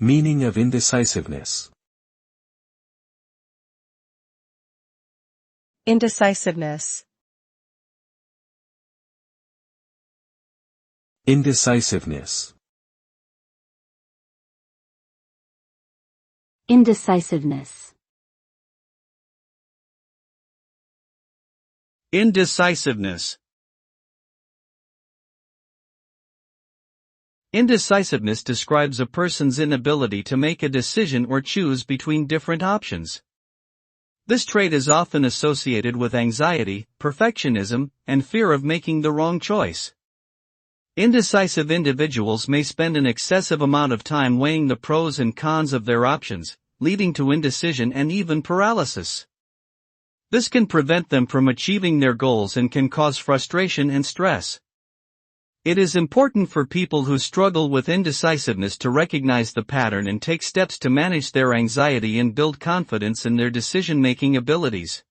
Meaning of indecisiveness. Indecisiveness. Indecisiveness. Indecisiveness. Indecisiveness. Indecisiveness describes a person's inability to make a decision or choose between different options. This trait is often associated with anxiety, perfectionism, and fear of making the wrong choice. Indecisive individuals may spend an excessive amount of time weighing the pros and cons of their options, leading to indecision and even paralysis. This can prevent them from achieving their goals and can cause frustration and stress. It is important for people who struggle with indecisiveness to recognize the pattern and take steps to manage their anxiety and build confidence in their decision-making abilities.